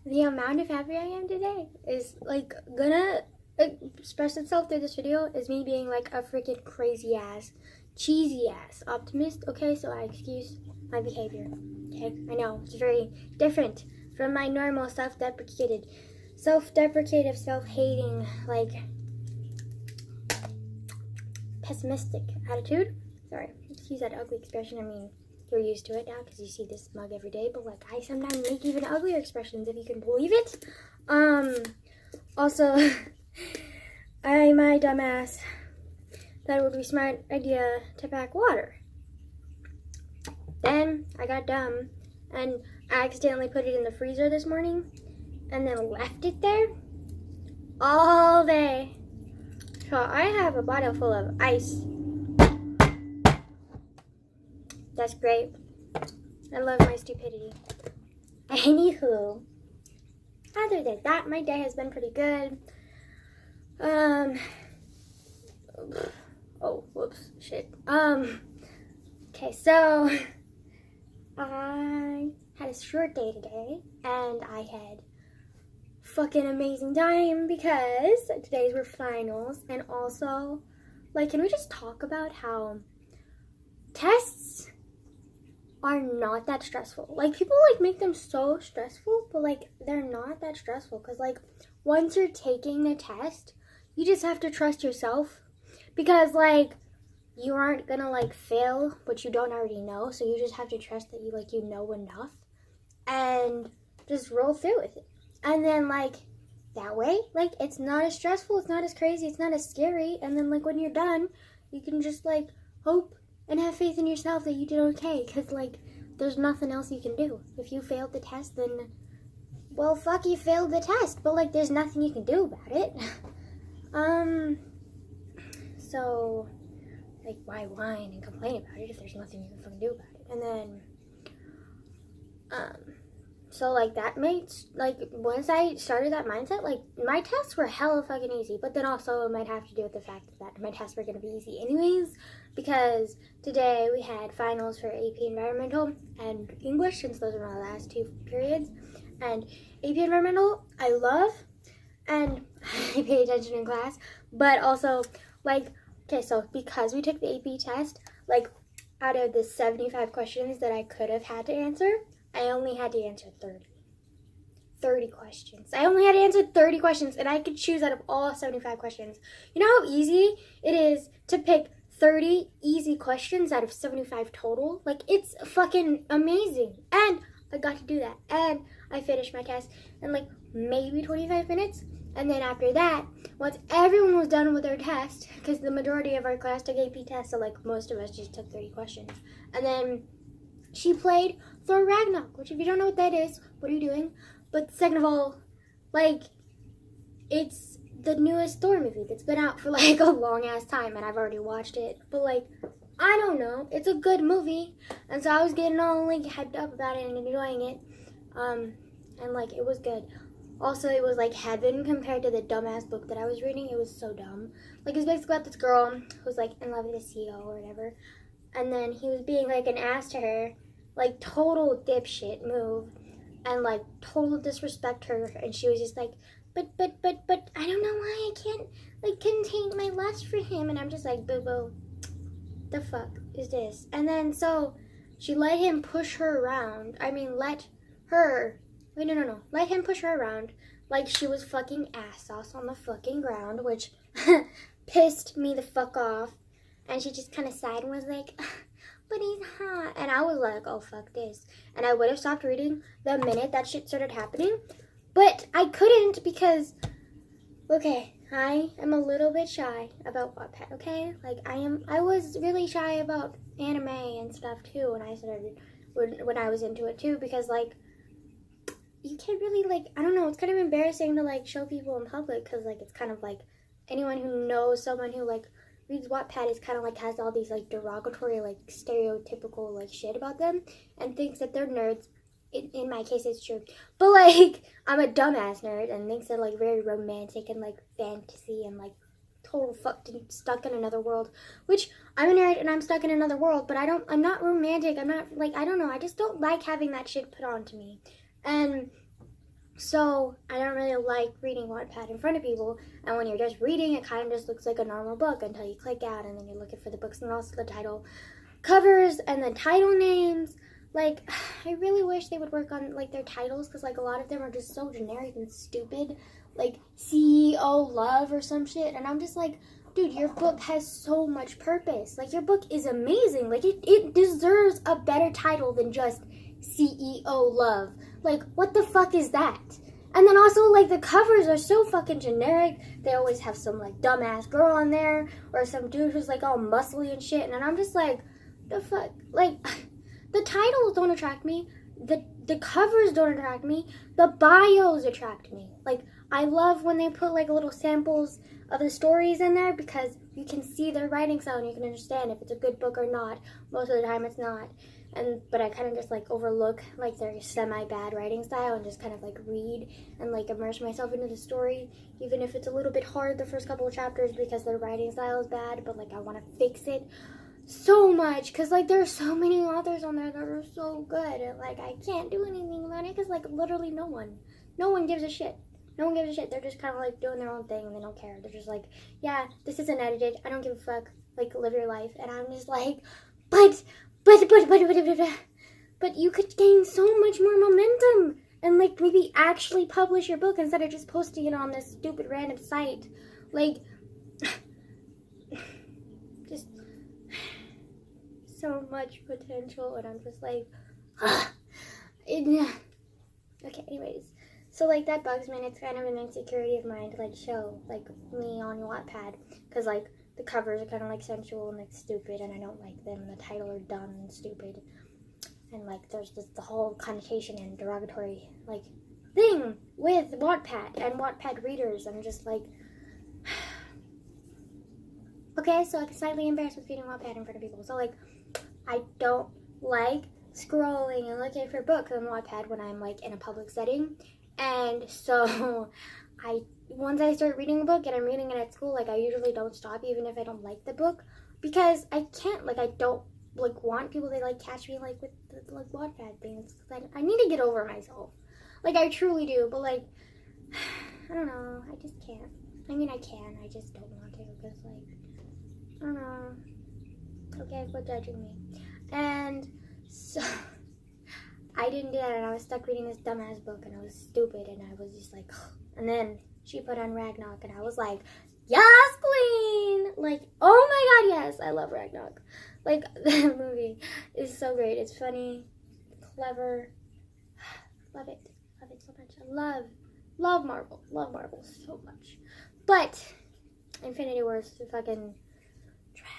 The amount of happy I am today is like gonna express itself through this video is me being like a freaking crazy ass, cheesy ass optimist. Okay, so I excuse my behavior. Okay, I know it's very different from my normal self-deprecated, self-hating, like pessimistic attitude. Sorry, excuse that ugly expression. I mean, you're used to it now because you see this mug every day, but like I sometimes make even uglier expressions, if you can believe it. Also, my dumbass thought it would be a smart idea to pack water. Then I got dumb and I accidentally put it in the freezer this morning and then left it there all day. So I have a bottle full of ice. That's great. I love my stupidity. Anywho, other than that, my day has been pretty good. Oh, whoops, shit. Okay, so I had a short day today, and I had fucking amazing time because today's were finals, and also, like, can we just talk about how tests are not that stressful? Like, people like make them so stressful, but like they're not that stressful because like once you're taking the test, you just have to trust yourself because like you aren't gonna like fail what you don't already know, so you just have to trust that you know enough and just roll through with it. And then like that way, like it's not as stressful, it's not as crazy, it's not as scary, and then like when you're done, you can just like hope and have faith in yourself that you did okay, because, like, there's nothing else you can do. If you failed the test, then, well, fuck, you failed the test, but, like, there's nothing you can do about it. So, like, why whine and complain about it if there's nothing you can fucking do about it? And then, so, like, that makes, like, once I started that mindset, like, my tests were hella fucking easy, but then also it might have to do with the fact that my tests were going to be easy anyways, because today we had finals for AP Environmental and English, since those are my last two periods, and AP Environmental, I love, and I pay attention in class, but also, like, okay, so because we took the AP test, like, out of the 75 questions that I could have had to answer, I only had to answer 30 questions. I only had to answer 30 questions, and I could choose out of all 75 questions. You know how easy it is to pick 30 easy questions out of 75 total? Like, it's fucking amazing. And I got to do that. And I finished my test in, like, maybe 25 minutes. And then after that, once everyone was done with their test, because the majority of our class took AP tests, so, like, most of us just took 30 questions. And then she played Thor Ragnarok, which if you don't know what that is, what are you doing? But second of all, like, it's the newest Thor movie that's been out for like a long ass time, and I've already watched it. But like, I don't know, it's a good movie, and so I was getting all like hyped up about it and enjoying it, and like it was good. Also, it was like heaven compared to the dumbass book that I was reading. It was so dumb. Like, it's basically about this girl who's like in love with a CEO or whatever, and then he was being like an ass to her, like total dipshit move, and like total disrespect her, and she was just like, but I don't know why I can't like contain my lust for him, and I'm just like, boo, the fuck is this? And then so she let him push her around. I mean, let him push her around like she was fucking ass sauce on the fucking ground, which pissed me the fuck off. And she just kind of sighed and was like, but he's hot. And I was like, oh, fuck this. And I would have stopped reading the minute that shit started happening. But I couldn't because, okay, I am a little bit shy about Wattpad, okay? Like, I was really shy about anime and stuff, too, when I was into it, too. Because, like, you can't really, like, I don't know, it's kind of embarrassing to, like, show people in public. Because, like, it's kind of, like, anyone who knows someone who, like, reads Wattpad is kind of like has all these like derogatory, like stereotypical like shit about them and thinks that they're nerds. In my case, it's true, but like I'm a dumbass nerd and thinks they're like very romantic and like fantasy and like total fucking stuck in another world. Which, I'm a nerd and I'm stuck in another world, but I'm not romantic. I'm not, like, I don't know. I just don't like having that shit put on to me. And so, I don't really like reading Wattpad in front of people, and when you're just reading, it kind of just looks like a normal book until you click out, and then you're looking for the books and also the title covers and the title names. Like, I really wish they would work on, like, their titles, because, like, a lot of them are just so generic and stupid, like, CEO Love or some shit, and I'm just like, dude, your book has so much purpose. Like, your book is amazing. Like, it deserves a better title than just CEO Love. Like, what the fuck is that? And then also, like, the covers are so fucking generic. They always have some, like, dumbass girl on there, or some dude who's, like, all muscly and shit, and I'm just like, the fuck? Like, the titles don't attract me. The covers don't attract me. The bios attract me. Like, I love when they put, like, little samples of the stories in there, because you can see their writing style and you can understand if it's a good book or not. Most of the time it's not. But I kind of just, like, overlook, like, their semi-bad writing style and just kind of, like, read and, like, immerse myself into the story, even if it's a little bit hard the first couple of chapters because their writing style is bad, but, like, I want to fix it so much, because, like, there are so many authors on there that are so good, and, like, I can't do anything about it, because, like, literally no one gives a shit. No one gives a shit. They're just kind of, like, doing their own thing, and they don't care. They're just like, yeah, this isn't edited. I don't give a fuck. Like, live your life. And I'm just like, but you could gain so much more momentum and, like, maybe actually publish your book instead of just posting it on this stupid random site. Like, just so much potential, and I'm just like, okay, anyways. So, like, that bugs me, and it's kind of an insecurity of mine to, like, show, like, me on Wattpad, because, like, the covers are kind of, like, sensual and, like, stupid, and I don't like them, and the title are dumb and stupid, and, like, there's just the whole connotation and derogatory, like, thing with Wattpad and Wattpad readers. I'm just like, okay, so I'm slightly embarrassed with reading Wattpad in front of people, so, like, I don't like scrolling and looking for books on Wattpad when I'm, like, in a public setting. And so, once I start reading a book and I'm reading it at school, like, I usually don't stop even if I don't like the book, because I can't, like, I don't, like, want people to, like, catch me, like, with the, like, Wattpad things, because I need to get over myself. Like, I truly do, but, like, I don't know, I just can't. I mean, I can, I just don't want to, because, like, I don't know. Okay, quit judging me. And so, I didn't do that, and I was stuck reading this dumbass book, and I was stupid, and I was just like, and then she put on Ragnarok, and I was like, yes, queen! Like, oh my god, yes, I love Ragnarok. Like, that movie is so great. It's funny, clever, love it so much. I love Marvel so much. But Infinity War is fucking trash.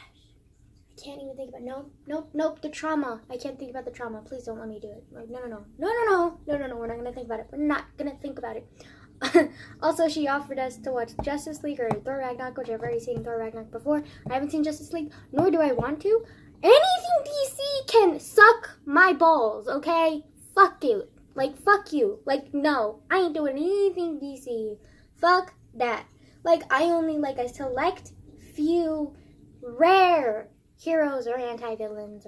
I can't even think about nope, the trauma. I can't think about the trauma. Please don't let me do it. Like, no, we're not gonna think about it. We're not gonna think about it. Also, she offered us to watch Justice League or Thor Ragnarok, which I've already seen Thor Ragnarok before. I haven't seen Justice League, nor do I want to. Anything DC can suck my balls, okay? Fuck you. Like, fuck you. Like, no, I ain't doing anything DC. Fuck that. Like, I only like a select few rare heroes or anti-villains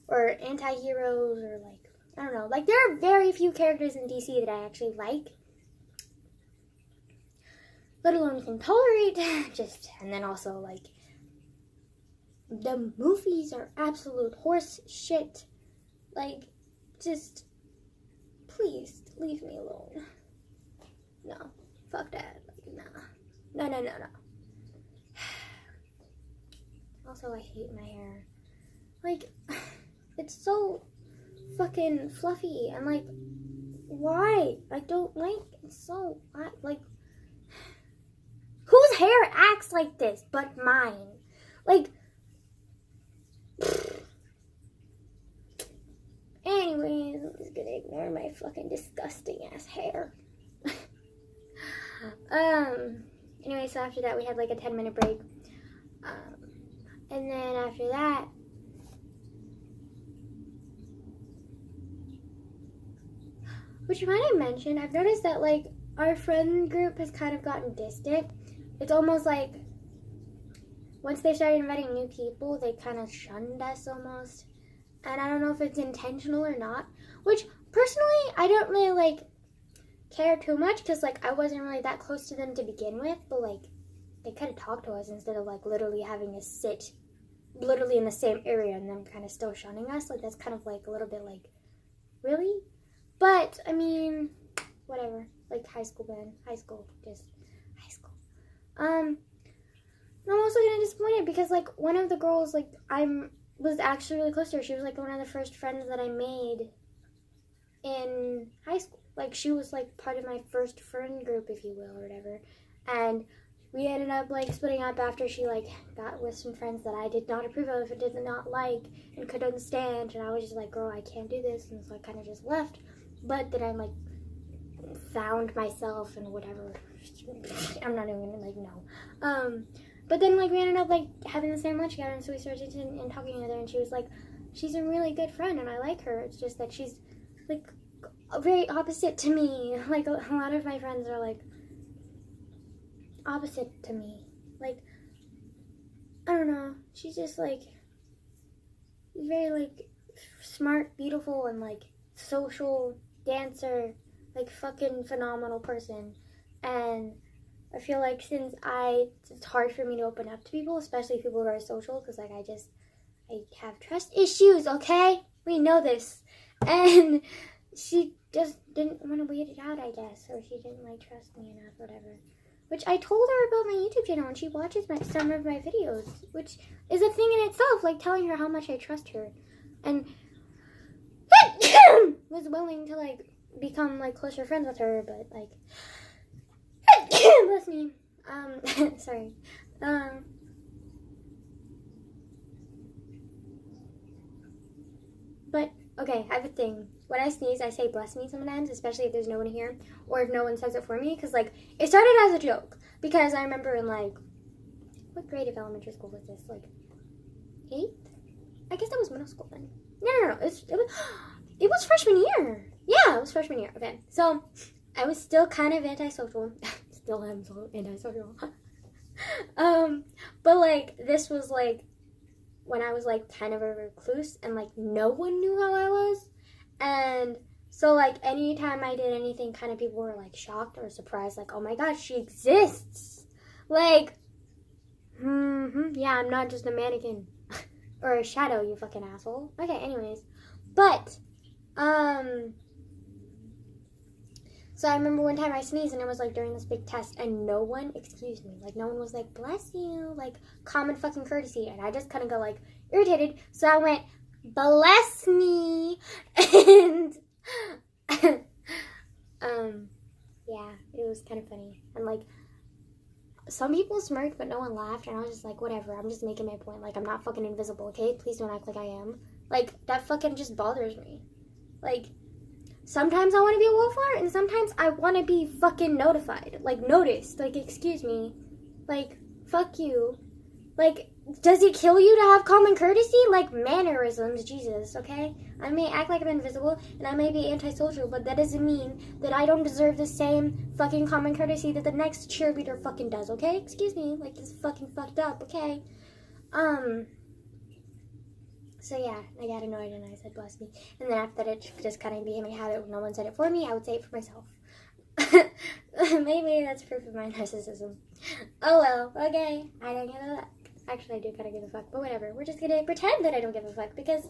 or anti-heroes, or, like, I don't know. Like, there are very few characters in DC that I actually like, let alone can tolerate. And then also, like, the movies are absolute horse shit. Like, just, please leave me alone. No, fuck that. Like, nah. No. Also, I hate my hair. Like, it's so fucking fluffy, and, like, why? I don't like it. So, like, whose hair acts like this but mine? Like, anyways, I'm just gonna ignore my fucking disgusting ass hair. Anyway, so after that we had like a 10-minute break. And then after that, which you might have mentioned, I've noticed that, like, our friend group has kind of gotten distant. It's almost like once they started inviting new people, they kind of shunned us almost. And I don't know if it's intentional or not. Which, personally, I don't really, like, care too much. Because, like, I wasn't really that close to them to begin with. But, like, they could have talked to us instead of, like, literally having us sit literally in the same area and them kind of still shunning us. Like, that's kind of, like, a little bit, like, really? But, I mean, whatever. Like, high school, man. High school. Just high school. I'm also kind of disappointed because, like, one of the girls, like, was actually really close to her. She was, like, one of the first friends that I made in high school. Like, she was, like, part of my first friend group, if you will, or whatever. And we ended up, like, splitting up after she, like, got with some friends that I did not approve of and did not like and could understand. And I was just like, girl, I can't do this. And so I kind of just left. But then I, like, found myself and whatever. I'm not even gonna, like, no. But then, like, we ended up, like, having the same lunch together. And so we started and talking together. And she was like, she's a really good friend and I like her. It's just that she's, like, very opposite to me. Like, a lot of my friends are, like, opposite to me. Like, I don't know. She's just, like, very, like, smart, beautiful, and, like, social dancer, like, fucking phenomenal person. And I feel like since it's hard for me to open up to people, especially people who are social, because, like, I have trust issues, okay? We know this. And she just didn't want to wait it out, I guess, or she didn't, like, trust me enough, whatever. Which I told her about my YouTube channel, and she watches some of my videos, which is a thing in itself, like, telling her how much I trust her. And was willing to, like, become, like, closer friends with her, but, like, bless me. Sorry. But, okay, I have a thing. When I sneeze, I say bless me sometimes, especially if there's no one here, or if no one says it for me, because, like, it started as a joke, because I remember in, like, what grade of elementary school was this? Like, 8th? I guess that was middle school then. No. It was freshman year. Yeah, it was freshman year. Okay, so I was still kind of antisocial. Still am so antisocial. But, like, this was, like, when I was, like, kind of a recluse, and, like, no one knew how I was. And so, like, anytime I did anything, kind of people were, like, shocked or surprised, like, oh my gosh, she exists. Like, yeah, I'm not just a mannequin or a shadow, you fucking asshole. Okay, anyways, but, so I remember one time I sneezed, and it was, like, during this big test, and no one excused me. Like, no one was like, bless you, like, common fucking courtesy, and I just kind of got, like, irritated, so I went, bless me, and, yeah, it was kind of funny, and, like, some people smirked, but no one laughed, and I was just like, whatever, I'm just making my point, like, I'm not fucking invisible, okay, please don't act like I am, like, that fucking just bothers me, like, sometimes I want to be a wallflower, and sometimes I want to be fucking notified, like, noticed, like, excuse me, like, fuck you, like, does it kill you to have common courtesy? Like, mannerisms, Jesus, okay? I may act like I'm invisible, and I may be antisocial, but that doesn't mean that I don't deserve the same fucking common courtesy that the next cheerleader fucking does, okay? Excuse me, like, it's fucking fucked up, okay? So yeah, I got annoyed and I said, bless me. And then after that, it just kind of became a habit. When no one said it for me, I would say it for myself. Maybe that's proof of my narcissism. Oh well, okay, I don't give a fuck. Actually, I do kind of give a fuck, but whatever. We're just gonna pretend that I don't give a fuck because...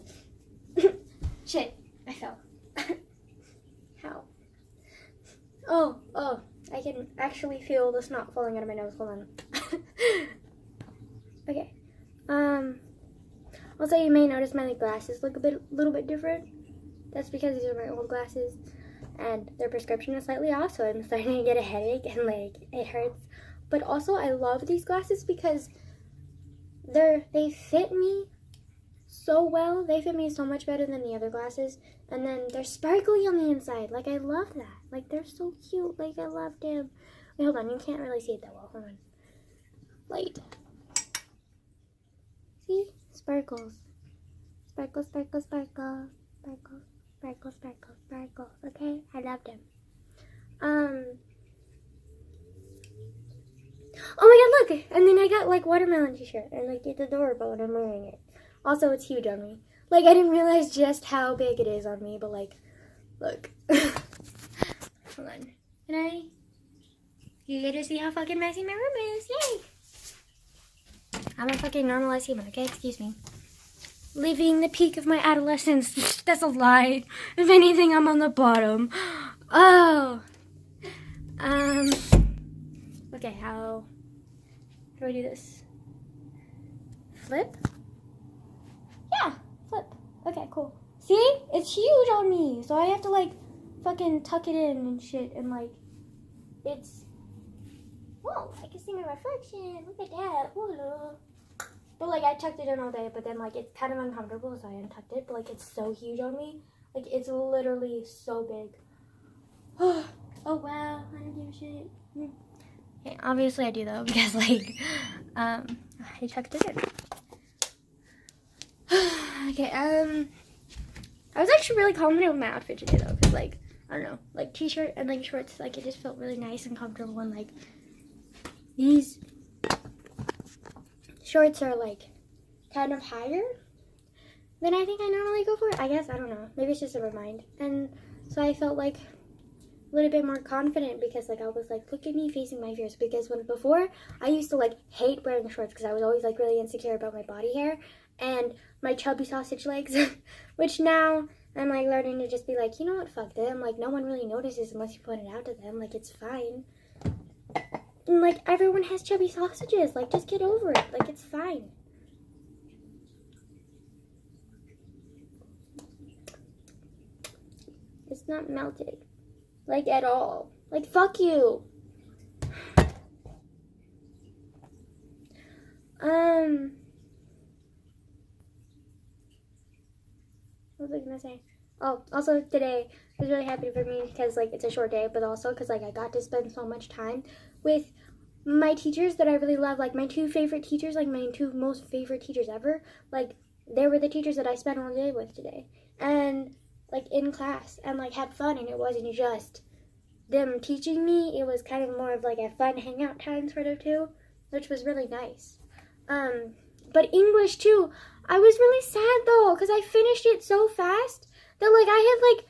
Shit, I fell. How? Oh, I can actually feel the snot falling out of my nose. Hold on. Okay. Also, you may notice my glasses look a little bit different. That's because these are my old glasses, and their prescription is slightly off, so I'm starting to get a headache, and, like, it hurts. But also, I love these glasses because they fit me so well. They fit me so much better than the other glasses, and then they're sparkly on the inside. Like, I love that. Like, they're so cute. Like, I love them. Wait, hold on. You can't really see it that well. Hold on. Light. See? Sparkles. Sparkles, sparkles, sparkles. Sparkles, sparkles, sparkles, sparkles. Okay? I love them. Oh my god, look! And then I got like watermelon t-shirt and like it's adorable and I'm wearing it. Also, it's huge on me. Like I didn't realize just how big it is on me, but like, look. Hold on. You get to see how fucking messy my room is. Yay! I'm a fucking normalized human, okay? Excuse me. Living the peak of my adolescence. That's a lie. If anything, I'm on the bottom. Oh. Okay, how do I do this? Flip? Yeah, flip. Okay, cool. See? It's huge on me. So I have to like fucking tuck it in and shit and like it's whoa, I can see my reflection. Look at that. Whoa. But like I tucked it in all day, but then like it's kind of uncomfortable, so I untucked it. But like it's so huge on me. Like it's literally so big. Oh wow, I don't give a shit. Okay, obviously I do though, because like I tucked it in. Okay, I was actually really confident with my outfit today though, because like, I don't know, like t-shirt and like shorts, like it just felt really nice and comfortable, and like these shorts are like kind of higher than I think I normally go for. I guess, I don't know, maybe it's just in my mind. And so I felt like a little bit more confident because like I was like, look at me facing my fears, because when before I used to like hate wearing shorts because I was always like really insecure about my body hair and my chubby sausage legs, which now I'm like learning to just be like, you know what, fuck them, like no one really notices unless you point it out to them, like it's fine. And like everyone has chubby sausages, like just get over it, like it's fine. It's not melted, like at all. Like fuck you. What was I gonna say? Oh, also today was really happy for me because like it's a short day, but also because like I got to spend so much time with my teachers that I really love. Like my two favorite teachers, like my two most favorite teachers ever. Like they were the teachers that I spent all day with today, and like in class, and like had fun. And it wasn't just them teaching me; it was kind of more of like a fun hangout time sort of too, which was really nice. But English too. I was really sad though, because I finished it so fast that like I had like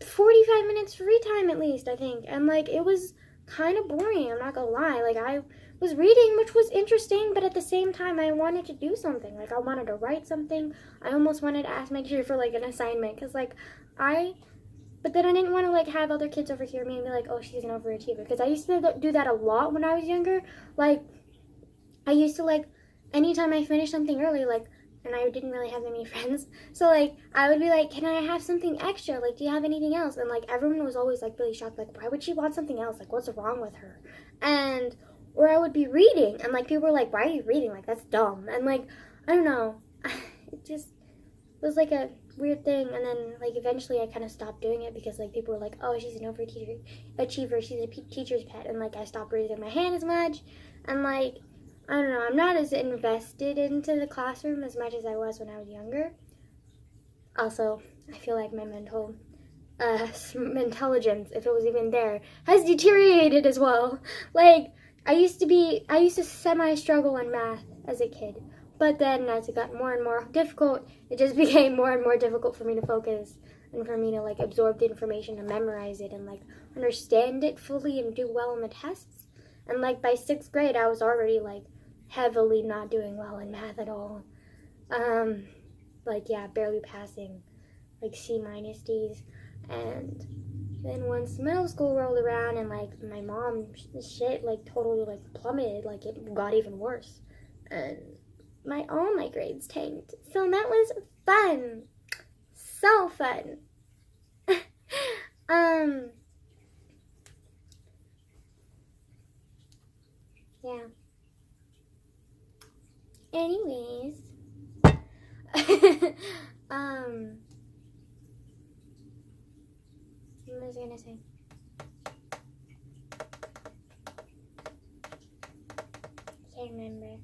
45 minutes free time at least, I think. And like it was kind of boring, I'm not gonna lie. Like I was reading, which was interesting, but at the same time I wanted to do something. Like I wanted to write something. I almost wanted to ask my teacher for like an assignment, because like but then I didn't want to like have other kids overhear me and be like, oh, she's an overachiever, because I used to do that a lot when I was younger. Like I used to like, anytime I finished something early, like, and I didn't really have many friends, so like I would be like, can I have something extra, like do you have anything else? And like everyone was always like really shocked, like why would she want something else, like what's wrong with her? And or I would be reading and like people were like, why are you reading, like that's dumb? And like I don't know, it just was like a weird thing. And then like eventually I kind of stopped doing it because like people were like, oh, she's an overachiever, she's a teacher's pet. And like I stopped raising my hand as much, and like I don't know, I'm not as invested into the classroom as much as I was when I was younger. Also, I feel like my mental intelligence, if it was even there, has deteriorated as well. Like, I used to semi-struggle in math as a kid. But then as it got more and more difficult, it just became more and more difficult for me to focus and for me to like absorb the information and memorize it and like understand it fully and do well in the tests. And like by 6th grade, I was already like heavily not doing well in math at all. Like yeah, barely passing, like C- D's. And then once middle school rolled around and like my mom shit like totally like plummeted, like it got even worse, and all my grades tanked. So that was fun, so fun. Yeah. Anyways, what was I gonna say? Can't remember.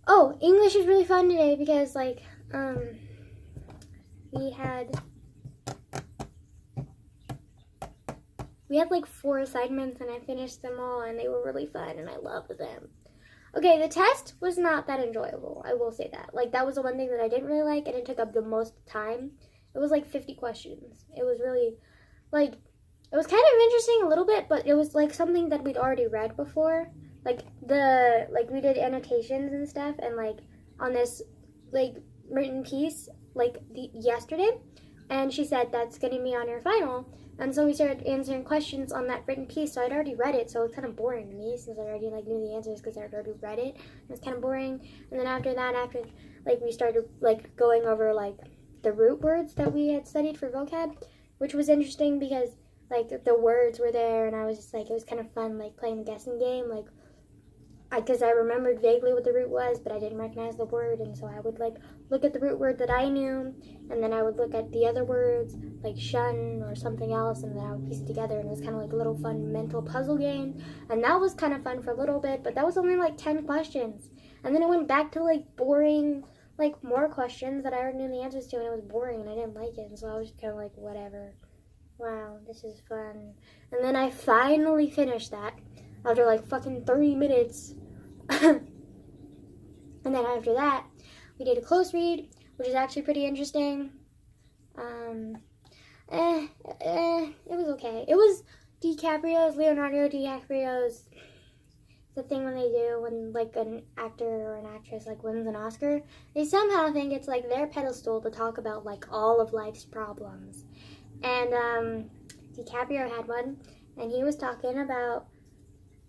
Oh, English was really fun today because like we had We had like 4 assignments and I finished them all and they were really fun and I loved them. Okay, the test was not that enjoyable. I will say that. Like, that was the one thing that I didn't really like and it took up the most time. It was like 50 questions. It was really, like, it was kind of interesting a little bit, but it was like something that we'd already read before. Like, we did annotations and stuff and like on this, like, written piece, like, yesterday. And she said, that's going to be on your final. And so we started answering questions on that written piece. So I'd already read it, so it was kind of boring to me since I already like knew the answers because I'd already read it. It was kind of boring. And then after like we started like going over like the root words that we had studied for vocab, which was interesting because like the words were there, and I was just like, it was kind of fun like playing the guessing game, like because I remembered vaguely what the root was, but I didn't recognize the word, and so I would like look at the root word that I knew, and then I would look at the other words, like shun or something else, and then I would piece it together, and it was kind of like a little fun mental puzzle game, and that was kind of fun for a little bit, but that was only like 10 questions, and then it went back to like boring, like more questions that I already knew the answers to, and it was boring, and I didn't like it, and so I was kind of like, whatever. Wow, this is fun. And then I finally finished that after like fucking 30 minutes. And then after that, we did a close read, which is actually pretty interesting. It was okay. It was Leonardo DiCaprio's, the thing when they do when like an actor or an actress like wins an Oscar, they somehow think it's like their pedestal to talk about like all of life's problems. And DiCaprio had one, and he was talking about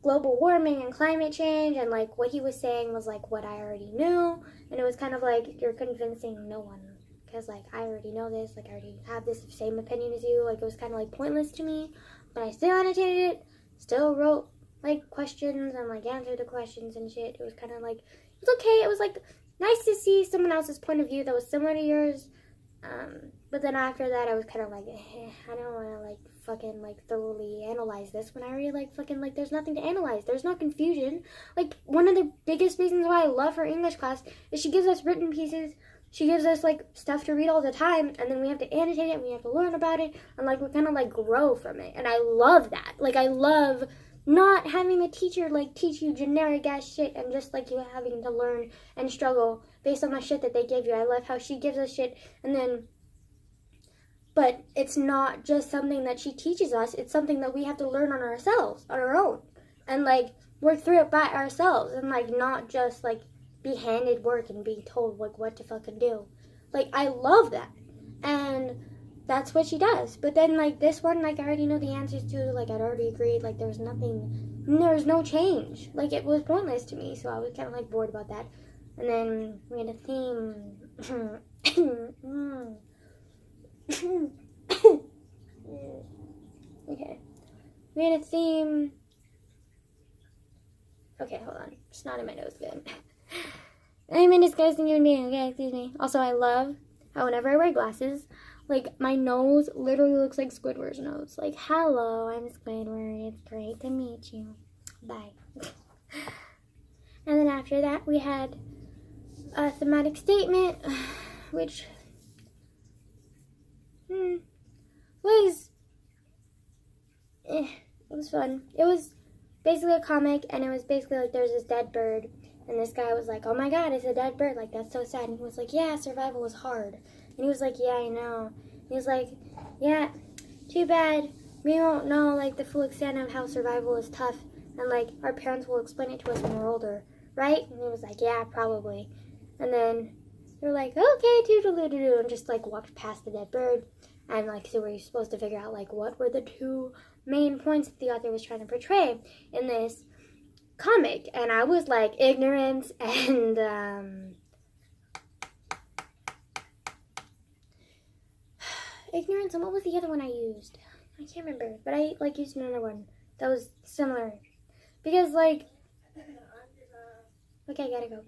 global warming and climate change, and like what he was saying was like what I already knew, and it was kind of like, you're convincing no one because like I already know this, like I already have this same opinion as you. Like it was kind of like pointless to me, but I still annotated it, still wrote like questions and like answered the questions and shit. It was kind of like, it's okay. It was like nice to see someone else's point of view that was similar to yours. But then after that, I was kind of like, I don't want to like fucking like thoroughly analyze this when I already like fucking like there's nothing to analyze. There's no confusion. Like one of the biggest reasons why I love her English class is she gives us written pieces. She gives us like stuff to read all the time, and then we have to annotate it and we have to learn about it, and like we kind of like grow from it. And I love that. Like I love not having a teacher like teach you generic ass shit and just like you having to learn and struggle based on the shit that they give you. I love how she gives us shit, and then but it's not just something that she teaches us, it's something that we have to learn on ourselves, on our own, and like work through it by ourselves, and like not just like be handed work and be told like what to fucking do. Like I love that, and that's what she does. But then like this one, like I already know the answers to, like I'd already agreed, like there was no change, like it was pointless to me, so I was kind of like bored about that. And then we had a theme. Okay, we had a theme. Okay, hold on, it's not in my nose again. I'm a disgusting human being. Okay, excuse me. Also, I love how whenever I wear glasses, like my nose literally looks like Squidward's nose. Like, hello, I'm Squidward. It's great to meet you. Bye. And then after that, we had a thematic statement, which was fun. It was basically a comic, and it was basically like there's this dead bird, and this guy was like, oh my god, it's a dead bird, like that's so sad. And he was like, yeah, survival is hard. And he was like, yeah, I know. And he was like, yeah, too bad we won't know like the full extent of how survival is tough, and like our parents will explain it to us when we're older, right? And he was like, yeah, probably. And then they're like, okay, toodaloo, and just like walked past the dead bird. And like, so we're supposed to figure out like what were the two main points that the author was trying to portray in this comic. And I was like, ignorance and ignorance, and what was the other one I used? I can't remember, but I like used another one that was similar, because like, okay, I gotta go.